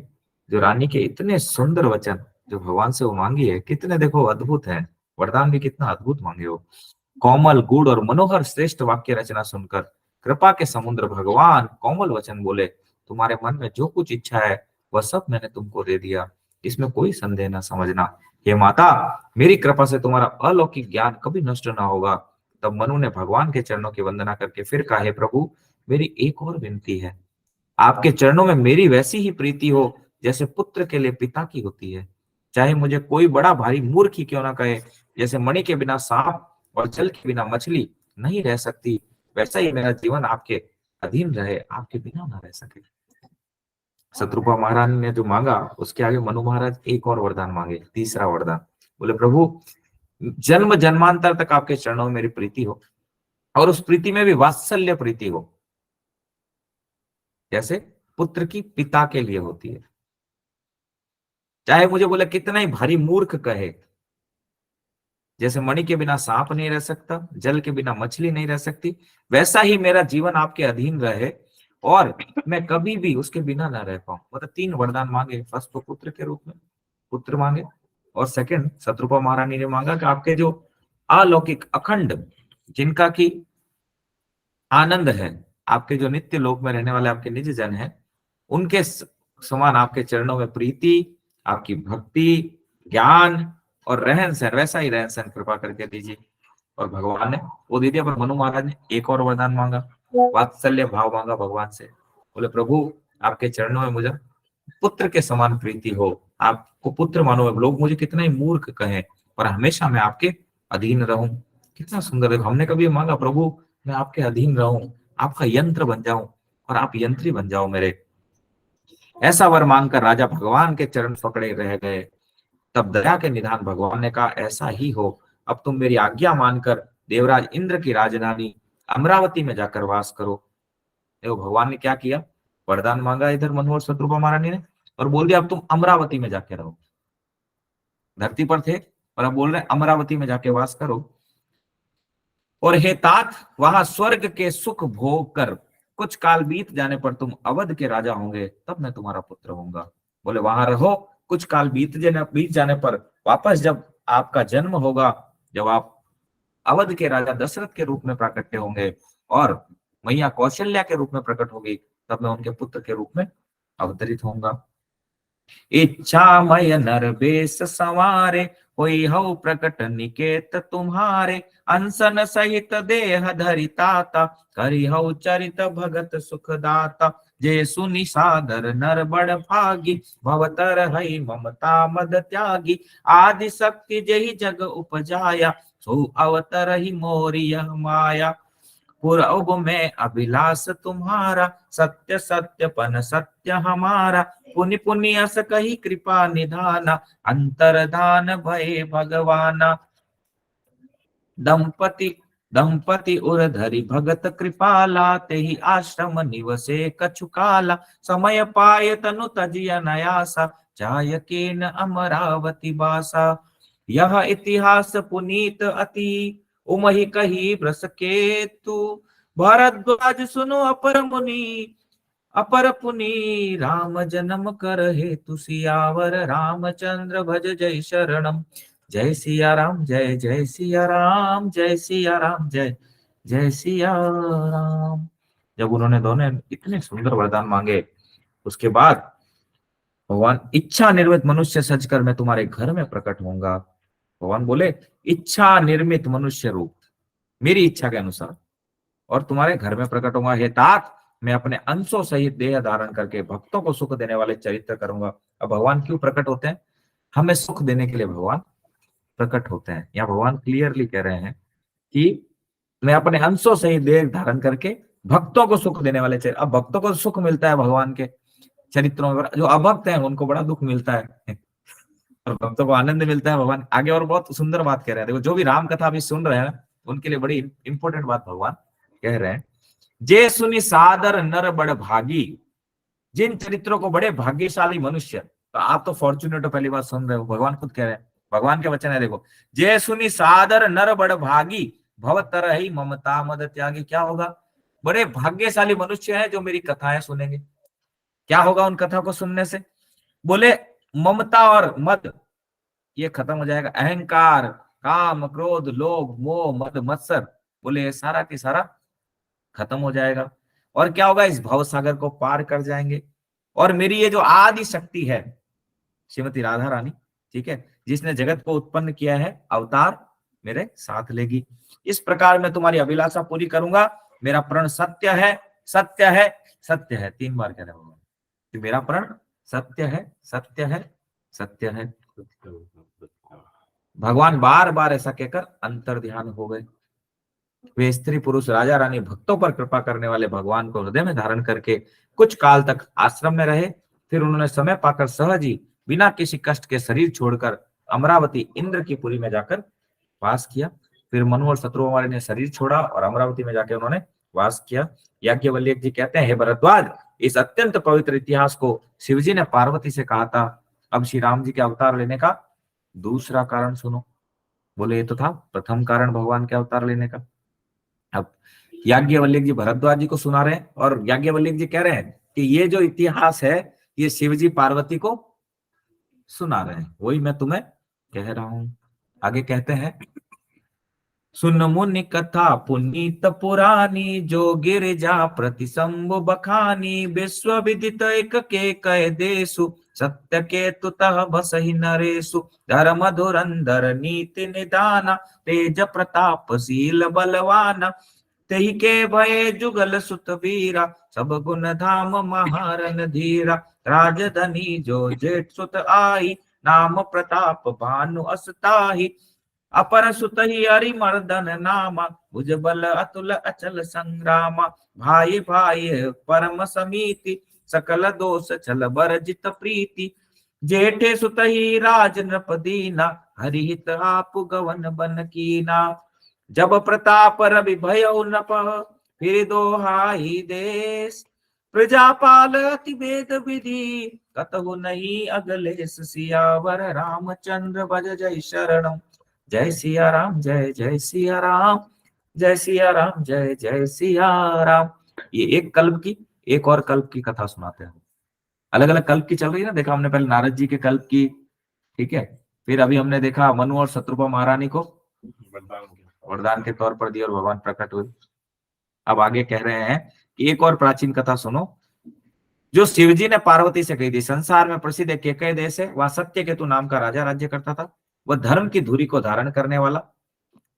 जो रानी के इतने सुंदर वचन जो भगवान से वो मांगी है, कितने देखो अद्भुत है, वरदान भी कितना अद्भुत मांगे हो। कोमल गुड़ और मनोहर श्रेष्ठ वाक्य रचना सुनकर कृपा के समुद्र भगवान कोमल वचन बोले, तुम्हारे मन में जो कुछ इच्छा है वह सब मैंने तुमको दे दिया, इसमें कोई संदेह न समझना। हे माता, मेरी कृपा से तुम्हारा अलौकिक ज्ञान कभी नष्ट ना होगा। तब मनु ने भगवान के चरणों की वंदना करके फिर कहा, हे प्रभु मेरी एक और विनती है, आपके चरणों में मेरी वैसी ही प्रीति हो जैसे पुत्र के लिए पिता की होती है। चाहे मुझे कोई बड़ा भारी मूर्ख ही क्यों ना कहे, जैसे मणि के बिना सांप और जल के बिना मछली नहीं रह सकती, वैसा ही मेरा जीवन आपके अधीन रहे, आपके बिना ना रह सके। शत्रुपा महाराज ने जो मांगा, उसके आगे मनु महाराज एक और वरदान मांगे, तीसरा वरदान। बोले प्रभु, जन्म जन्मांतर तक आपके चरणों में मेरी प्रीति हो, और उस प्रीति में भी वात्सल्य प्रीति हो, जैसे पुत्र की पिता के लिए होती है। चाहे मुझे बोले कितना ही भारी मूर्ख कहे, जैसे मणि के बिना सांप नहीं रह सकता, जल के बिना मछली नहीं रह सकती, वैसा ही मेरा जीवन आपके अधीन रहे और मैं कभी भी उसके बिना ना रह पाऊं। मतलब 3 वरदान मांगे। फर्स्ट तो पुत्र के रूप में पुत्र मांगे, और सेकंड शत्रुपा महारानी ने मांगा कि आपके जो अलौकिक अखंड, जिनका की आनंद है, आपके जो नित्य लोक में रहने वाले आपके निज जन हैं, उनके समान आपके चरणों में प्रीति, आपकी भक्ति, ज्ञान और रहन सहन, वैसा ही रहन सहन कृपा करके दीजिए। और भगवान ने वो दे दिया। पर मनु महाराज ने एक और वरदान मांगा, वात्सल्य भाव मांगा भगवान से। बोले प्रभु, आपके चरणों में मुझे पुत्र के समान प्रीति हो, आपको पुत्र मानो। लोग मुझे कितना ही मूर्ख कहें, पर हमेशा मैं आपके अधीन रहूं। कितना सुंदर है। हमने कभी मांगा, प्रभु मैं आपके अधीन रहूं, आपका यंत्र बन जाऊं और आप यंत्री बन जाओ मेरे। ऐसा वर मांगकर राजा भगवान के चरण पकड़े रह गए। तब दया के निधान भगवान ने कहा, ऐसा ही हो, अब तुम मेरी आज्ञा मानकर देवराज इंद्र की राजधानी अमरावती में जाकर वास करो। देखो भगवान ने क्या किया, वरदान मांगा इधर मनु और शत्रुपा महारानी ने, और बोल दिया अब तुम अमरावती में जाके रहो। धरती पर थे और अब बोल रहे अमरावती में जाके वास करो। और हे तात, वहां स्वर्ग के सुख भोग कर कुछ काल बीत जाने पर तुम अवध के राजा होंगे, तब मैं तुम्हारा पुत्र होऊंगा। बोले वहां रहो, कुछ काल बीत जाने पर वापस जब आपका जन्म होगा, जब आप अवध के राजा दशरथ के रूप में प्राकट्य होंगे और मैया कौशल्या के रूप में प्रकट होगी, तब मैं उनके पुत्र के रूप में अवतरित होऊंगा। इच्छामय नर बेस संवारे, होई हऊ प्रकट निकेत तुम्हारे। अनसन सहित देह धरि ताता, करि हऊ चरित भगत सुखदाता। जे सुनि सादर नर बड़ भागी, भवतर हई ममता मद त्यागी। आदि शक्ति जेहि जग उपजाया, सो अवतर ही मोरी यह माया। पूर्व में अभिलाष तुम्हारा, सत्य सत्य पन सत्य हमारा। पुनि पुनि अस कही कृपा निधाना, अंतरधान भये भगवाना। दंपति दंपति उर धरि भगत कृपाला, तेहि आश्रम निवसे कछु काला। समय पाय तनु तजिय नयासा, जाय केन अमरावती बासा। यह इतिहास पुनीत अति, उमहि कही व्रस केतु। भरद्वाज सुनो अपर पुनि, राम जन्म कर हेतु सियावर। रामचंद्र भज जय शरणम। जय सिया राम, जय जय सिया राम, जय सिया राम, जय जय सिया राम। जब उन्होंने दोनों इतने सुंदर वरदान मांगे, उसके बाद भगवान, इच्छा निर्मित मनुष्य सजकर मैं तुम्हारे घर में प्रकट होऊंगा। भगवान बोले, इच्छा निर्मित मनुष्य रूप, मेरी इच्छा के अनुसार, और तुम्हारे घर में प्रकट होगा। हे तात, मैं अपने अंशों सहित देह धारण करके भक्तों को सुख देने वाले चरित्र करूंगा। अब भगवान क्यों प्रकट होते हैं? हमें सुख देने के लिए भगवान प्रकट होते हैं। यहाँ भगवान क्लियरली कह रहे हैं कि मैं अपने अंशों सहित देह धारण करके भक्तों को सुख देने वाले चरित्र। अब भक्तों को सुख मिलता है भगवान के चरित्रों में, जो अभक्त हैं उनको बड़ा दुख मिलता है और भक्तों को आनंद मिलता है। भगवान आगे और बहुत सुंदर बात कह रहे हैं। देखो, जो भी राम कथा अभी सुन रहे हैं उनके लिए बड़ी इंपॉर्टेंट बात भगवान कह रहे हैं। जे सुनि सादर नर बड़ भागी, जिन चरित्रों को बड़े भाग्यशाली मनुष्य, तो आप तो फॉर्चुनेट पहली बार सुन रहे हो, भगवान खुद कह रहे हैं, भगवान के वचन है। देखो, जे सुनि सादर नर बड़ भागी, भव तरहि ममता मद त्यागी। क्या होगा? बड़े भाग्यशाली मनुष्य हैं जो मेरी कथाएं सुनेंगे। क्या होगा उन कथा को सुनने से? बोले ममता और मद ये खत्म हो जाएगा। अहंकार, काम, क्रोध, लोभ, मोह, मद, मत्सर, बोले ये सारा की सारा खत्म हो जाएगा। और क्या होगा? इस भव सागर को पार कर जाएंगे। और मेरी ये जो आदि शक्ति है, श्रीमती राधा रानी, ठीक है, जिसने जगत को उत्पन्न किया है, अवतार मेरे साथ लेगी। इस प्रकार मैं तुम्हारी अभिलाषा पूरी करूंगा। मेरा प्रण सत्य है, सत्य है, सत्य है। 3 बार कह रहे भगवान कि मेरा प्रण सत्य है, सत्य है, सत्य है। भगवान बार बार ऐसा कहकर अंतर ध्यान हो गए। वे स्त्री पुरुष राजा रानी भक्तों पर कृपा करने वाले भगवान को हृदय में धारण करके कुछ काल तक आश्रम में रहे। फिर उन्होंने समय पाकर सहज ही बिना किसी कष्ट के शरीर छोड़कर अमरावती इंद्र की पुरी में जाकर वास किया। फिर मनु और शत्रुघ्न ने शरीर छोड़ा और अमरावती में जाकर उन्होंने वास किया। याज्ञवल्क्य जी कहते हैं, हे भरद्वाज, इस अत्यंत पवित्र इतिहास को शिवजी ने पार्वती से कहा था। अब श्री राम जी के अवतार लेने का दूसरा कारण सुनो। बोले, ये तो था प्रथम कारण भगवान के अवतार लेने का। अब याज्ञवल्क्य जी भरद्वाज जी को सुना रहे हैं और याज्ञवल्क्य जी कह रहे हैं कि ये जो इतिहास है ये शिवजी पार्वती को सुना रहे हैं, वही मैं तुम्हें कह रहा हूं। आगे कहते हैं, सुन मुनि कथा पुनीत पुरानी, जो गिरिजा प्रति शंभु बखानी, विश्व विदित एक के कह देसु, सत्य के तुतः बसहि नरेशु, धर्म धुरंधर नीति निदाना, तेज प्रतापशील बलवाना, तेहि के भय जुगल सुत वीरा, सब गुण धाम महारन धीरा, राजधनी जो जेठ सुत आई, नाम प्रताप भानु असताही, अपर सुत ही हरिमर्दन नामा, भुज बल अतुल अचल संग्रामा, भाई भाई परम समीति, सकल दोष छल बरजित प्रीति, जेठे सुत ही राज नृप दीना, हरिहित आप गवन बन कीना, जब प्रताप रवि भयो नप, फिर दोहाई देश, प्रजापाल अति वेद विधि, कतहु नहीं अगलेश, सियावर रामचंद्र भज जय शरणम, जय सिया राम जय जय सिया राम, जय सिया राम जय जय सिया राम। ये एक कल्प की, एक और कल्प की कथा सुनाते हैं। अलग अलग कल्प की चल रही है ना, देखा हमने पहले नारद जी के कल्प की, ठीक है, फिर अभी हमने देखा मनु और शत्रुपा महारानी को वरदान के तौर पर दिया और भगवान प्रकट हुए। अब आगे कह रहे हैं कि एक और प्राचीन कथा सुनो, जो शिवजी ने पार्वती से कही थी। संसार में प्रसिद्ध एक केकय देश है, वहां सत्यकेतु नाम का राजा राज्य करता था। वह धर्म की धुरी को धारण करने वाला,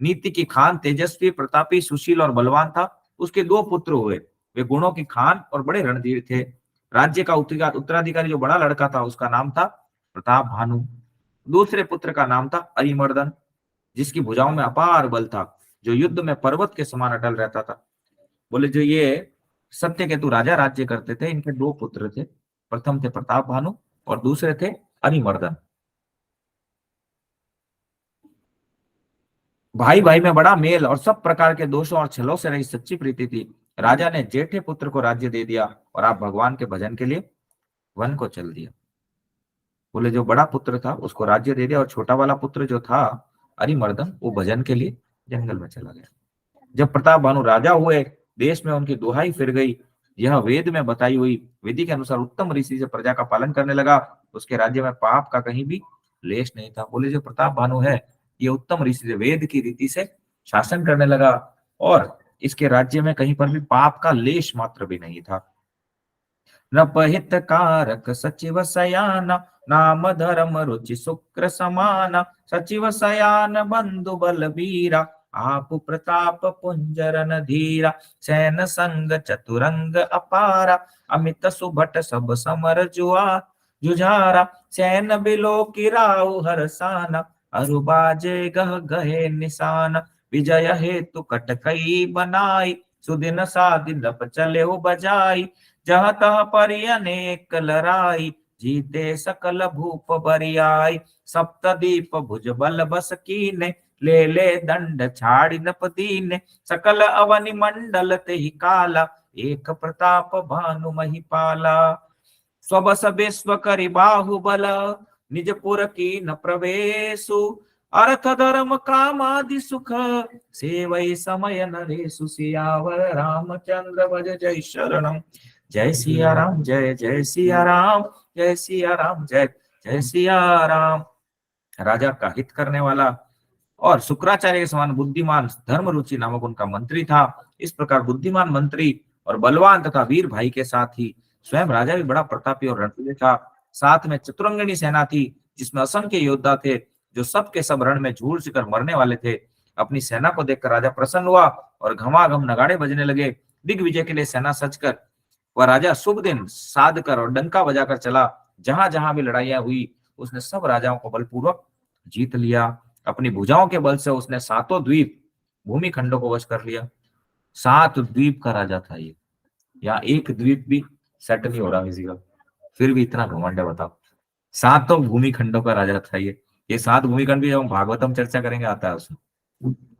नीति की खान, तेजस्वी, प्रतापी, सुशील और बलवान था। उसके दो पुत्र हुए, वे गुणों की खान और बड़े रणधीर थे। राज्य का उत्तराधिकारी जो बड़ा लड़का था उसका नाम था प्रताप भानु। दूसरे पुत्र का नाम था अरिमर्दन, जिसकी भुजाओं में अपार बल था, जो युद्ध में पर्वत के समान अटल रहता था। बोले, जो ये सत्यकेतु राजा राज्य करते थे, इनके दो पुत्र थे। प्रथम थे प्रताप भानु और दूसरे थे अरिमर्दन। भाई भाई में बड़ा मेल और सब प्रकार के दोषों और छलों से रही सच्ची प्रीति थी। राजा ने जेठे पुत्र को राज्य दे दिया और आप भगवान के भजन के लिए वन को चल दिया। बोले, जो बड़ा पुत्र था उसको राज्य दे दिया और छोटा वाला पुत्र जो था अरिमर्दन, वो भजन के लिए जंगल में चला गया। जब प्रताप भानु राजा हुए, देश में उनकी दुहाई फिर गई। यह वेद में बताई हुई विधि के अनुसार उत्तम ऋषि से प्रजा का पालन करने लगा। उसके राज्य में पाप का कहीं भी लेश नहीं था। बोले, जो प्रताप भानु है ये उत्तम ऋषि से वेद की रीति से शासन करने लगा और इसके राज्य में कहीं पर भी पाप का लेश मात्र भी नहीं था। नपहित कारक सचिव सयान, नाम धर्म रुचि शुक्र समान, सचिव सयान बंधु बलबीरा, आप प्रताप पुंजरन धीरा, सैन संग चतुरंग अपारा, अमित सुभट सब समर जुझारा, सैन बिलो की राहु हरसाना, अरुबाजे गह गहे निशान, विजय हेतु कटकई बनाई, सुदिन सादिन चले बजाई, जहाँ तह परि अनेक लड़ाई, जीते सकल भूप बरियाई, सप्तदीप भुज बल बस कीने, ले ले दंड छाड़ी नपदीने, सकल अवनि मंडल तेहि काला, एक प्रताप भानु महिपाला, स्वबस विश्व करि बाहुबल, निजपुर की न प्रवेशु, अर्थ धर्म काम आदि सुख, सेवै समय नरेशु, सियावर रामचंद्र भज जय शरणम, जय सिया राम जय जय सिया राम, जय सिया राम जय जय सिया राम। राजा का हित करने वाला और शुक्राचार्य के समान बुद्धिमान धर्म रुचि नामक उनका मंत्री था। इस प्रकार बुद्धिमान मंत्री और बलवान तथा वीर भाई के साथ ही स्वयं राजा भी बड़ा प्रतापी और रणवीर था। साथ में चतुरंगिणी सेना थी, जिसमें असंख्य योद्धा थे, जो सब के सब रण में झूल कर मरने वाले थे। अपनी सेना को देखकर राजा प्रसन्न हुआ और घमाघम नगाड़े बजने लगे। दिग्विजय के लिए सेना सजकर वह राजा शुभ दिन साध कर और डंका बजाकर चला। जहां जहां भी लड़ाइयां हुई उसने सब राजाओं को बलपूर्वक जीत लिया। अपनी भुजाओं के बल से उसने सातों द्वीप भूमि खंडों को वश कर लिया। 7 द्वीप का राजा था ये, यहाँ एक द्वीप भी सेट नहीं हो रहा किसी का, फिर भी इतना घमंड है बताओ। 7 तो भूमि खंडों का राजा था ये 7 भूमिखंड भी जब हम भागवतम चर्चा करेंगे आता है उसमें,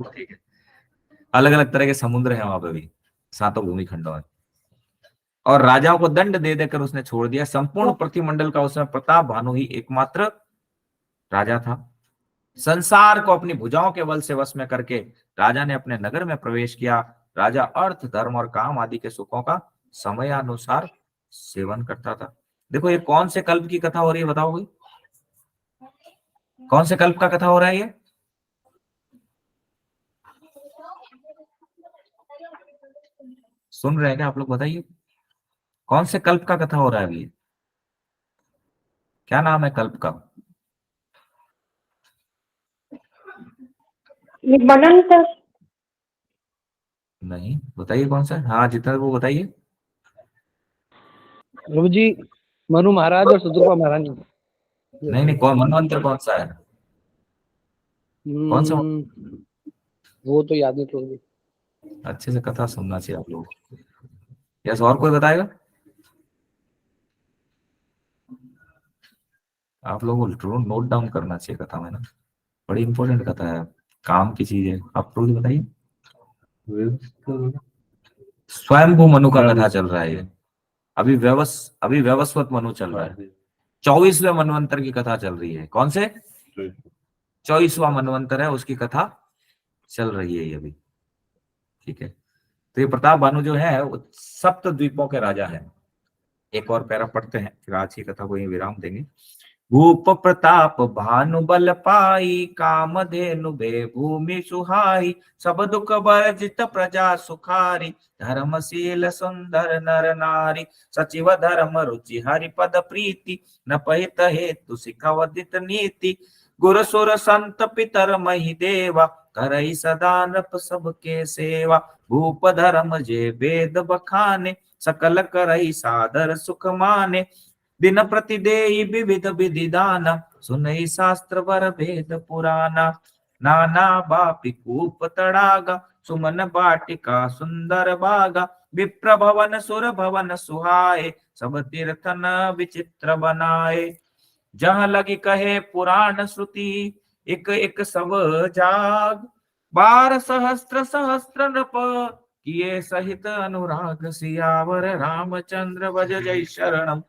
ठीक है। अलग अलग तरह के समुद्र हैं वहां पे भी 7 भूमिखंडों में। और राजाओं को दंड दे देकर उसने छोड़ दिया। संपूर्ण प्रतिमंडल का उसमें प्रताप भानु ही एकमात्र राजा था। संसार को अपनी भुजाओं के बल से वश में करके राजा ने अपने नगर में प्रवेश किया। राजा अर्थ, धर्म और काम आदि के सुखों का समयानुसार सेवन करता था। देखो ये कौन से कल्प की कथा हो रही है बताओ भाई, कौन से कल्प का कथा हो रहा है ये? सुन रहे हैं क्या आप लोग? बताइए कौन से कल्प का कथा हो रहा है अभी? क्या नाम है कल्प का? मनन। नहीं, बताइए कौन सा? हाँ जितना वो बताइए। प्रभु जी, मनु महाराज और सुदुर्पा महारानी। नहीं नहीं, कौन मनवंतर कौन सा है? कौन सा? वो तो याद नहीं प्रभु जी। अच्छे से कथा सुनना चाहिए आप लोग। यस, और कोई बताएगा? आप लोगों को नोट डाउन करना चाहिए कथा में ना, बड़ी इंपॉर्टेंट कथा है, काम की चीज है। आप लोग बताइए। स्वयंभू मनु का कथा चल रहा है ये। अभी व्यवस्वत मनु चल रहा है। 24वें मनवंतर की कथा चल रही है। कौन से? 24वां मनवंतर है, उसकी कथा चल रही है ये अभी, ठीक है। तो ये प्रताप भानु जो है वो सप्त द्वीपों के राजा है। एक और पैरा पढ़ते हैं, फिर आज की कथा को यहीं विराम देंगे। भूप प्रताप भानु बल पाई, कामधेनु भे भूमि सुहाई, सब दुख वर्जित प्रजा सुखारी, धर्मशील सुंदर नर नारी, सचिव धर्म रुचि हरि पद प्रीति, न पहित हेतु सिखवदित नीति, गुर सुर संत पितर मही देवा, करई सदा नृप सबके सेवा, भूप धर्म जे वेद बखाने, सकल करई सादर सुख माने, दिन प्रति देई विविध विधि दाना, सुनई शास्त्र वर भेद पुराना, नाना बापी कूप तड़ागा, सुमन बाटिका सुंदर बागा, विप्र भवन सुर भवन सुहाए, सब तीर्थन विचित्र बनाए, जहां लगी कहे पुराण श्रुति, एक एक सब जाग, 12 सहस्त्र सहस्त्र नृप, किए सहित अनुराग, सियावर रामचंद्र भज जय शरणम,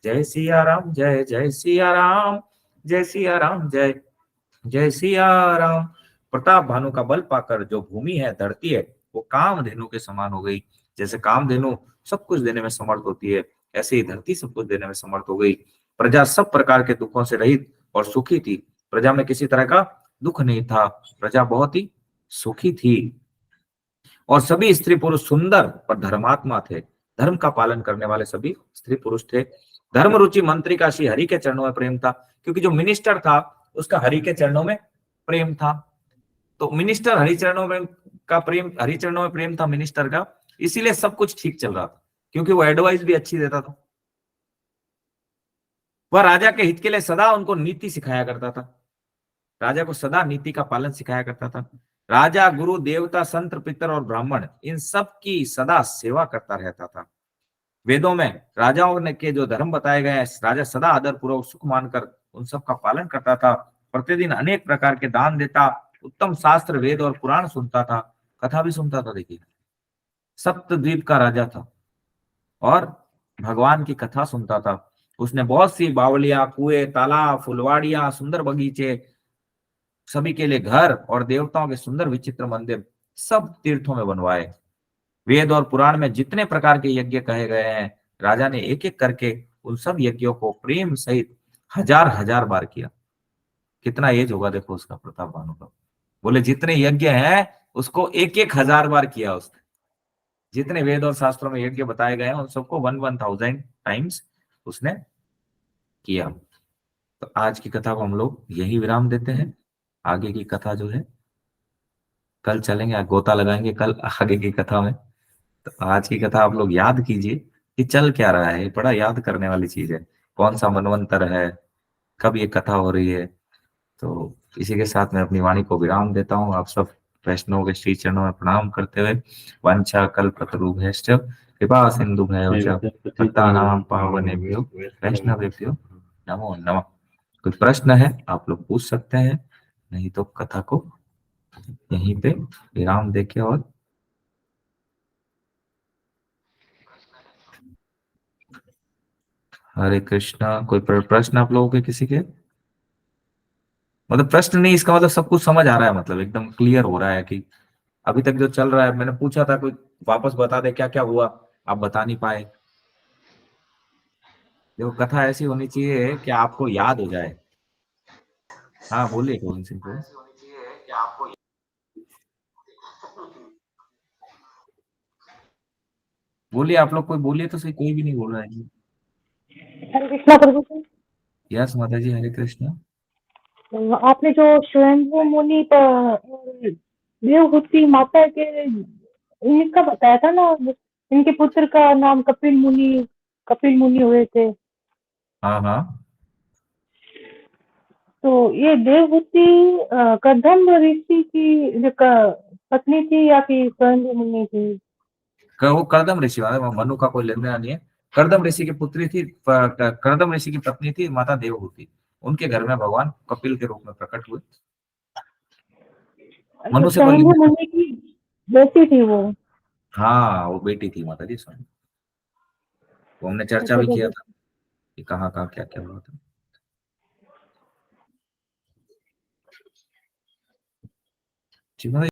जय सिया राम, जय जय सिया राम, जय सिया राम, जय जय सिया राम। प्रताप भानु का बल पाकर जो भूमि है, धरती है, वो कामधेनु के समान हो गई। जैसे कामधेनु सब कुछ देने में समर्थ होती है, ऐसे ही धरती सब कुछ देने में समर्थ हो गई। प्रजा सब प्रकार के दुखों से रहित और सुखी थी। प्रजा में किसी तरह का दुख नहीं था, प्रजा बहुत ही सुखी थी। और सभी स्त्री पुरुष सुंदर और धर्मात्मा थे। धर्म का पालन करने वाले सभी स्त्री पुरुष थे। धर्म रुचि मंत्री का श्री हरि के चरणों में प्रेम था, क्योंकि जो मिनिस्टर था उसका हरि के चरणों में प्रेम था। तो मिनिस्टर हरि चरणों में का प्रेम, हरि चरणों में प्रेम था मिनिस्टर का, इसीलिए सब कुछ ठीक चल रहा था, क्योंकि वो एडवाइस भी अच्छी देता था। वह राजा के हित के लिए सदा उनको नीति सिखाया करता था, राजा को सदा नीति का पालन सिखाया करता था। राजा, गुरु, देवता, संत, पितर और ब्राह्मण, इन सब की सदा सेवा करता रहता था। वेदों में राजाओं ने के जो धर्म बताए गए हैं, राजा सदा आदर पूर्वक सुख मानकर उन सब का पालन करता था। प्रतिदिन अनेक प्रकार के दान देता, उत्तम शास्त्र, वेद और पुराण सुनता था, कथा भी सुनता था। देखिए, सप्तद्वीप का राजा था और भगवान की कथा सुनता था। उसने बहुत सी बावलियां, कुएं, तालाब, फुलवाड़ियां, सुंदर बगीचे, सभी के लिए घर और देवताओं के सुंदर विचित्र मंदिर सब तीर्थों में बनवाए। वेद और पुराण में जितने प्रकार के यज्ञ कहे गए हैं, राजा ने एक एक करके उन सब यज्ञों को प्रेम सहित हजार हजार बार किया। कितना एज होगा देखो उसका, प्रताप भानु का। बोले जितने यज्ञ हैं उसको एक एक हजार बार किया उसने। जितने वेद और शास्त्रों में यज्ञ बताए गए हैं उन सबको 1000 टाइम्स उसने किया। तो आज की कथा को हम लोग यही विराम देते हैं। आगे की कथा जो है कल चलेंगे, गोता लगाएंगे कल आगे की कथा में। तो आज की कथा आप लोग याद कीजिए कि चल क्या रहा है, बड़ा याद करने वाली चीज है। कौन सा मनवंतर है, कब ये कथा हो रही है। तो इसी के साथ मैं अपनी वाणी को विराम देता हूँ। आप सब वैष्णव के श्री चरणों में प्रणाम करते हुए वंशा कल्पतरुभ्यश्च कृपा सिंधुभ्यो च पतितानां पावनेभ्यो वैष्णवेभ्यो नमो नमः। कोई प्रश्न है आप लोग पूछ सकते हैं, नहीं तो कथा को यहीं पे विराम देके और हरे कृष्णा। कोई प्रश्न आप लोगों के किसी के? मतलब प्रश्न नहीं, इसका मतलब सब कुछ समझ आ रहा है, मतलब एकदम क्लियर हो रहा है कि अभी तक जो चल रहा है। मैंने पूछा था कोई वापस बता दे क्या क्या हुआ, आप बता नहीं पाए। देखो कथा ऐसी होनी चाहिए कि आपको याद हो जाए। हाँ बोलिए गोविंद सिंह को। बोलिए आप लोग, कोई बोलिए तो सही, कोई भी नहीं बोल रहा है। हरे कृष्णा प्रभु जी। यस माता जी, हरे कृष्ण। आपने जो स्वयंभू मुनि देवहूति माता के इनका बताया था ना, इनके पुत्र का नाम कपिल मुनि हुए थे। हाँ हाँ, तो ये देवहूति कदम्ब ऋषि की पत्नी थी या फिर स्वयंभू मुनि थी? वो करदम ऋषि वाले, मनु का कोई लेना देना नहीं है। करदम ऋषि की पुत्री थी, करदम ऋषि की पत्नी थी माता देवहूति। उनके घर में भगवान कपिल के रूप में प्रकट हुए। मनु से कोई स्वयंभू लेना। मुनि की बेटी थी वो। हाँ वो बेटी थी माता जी स्वयं। वो हमने चर्चा अच्छा भी किया प्रभु। था कि कहाँ कहाँ क्या क्या हुआ था। ठीक है।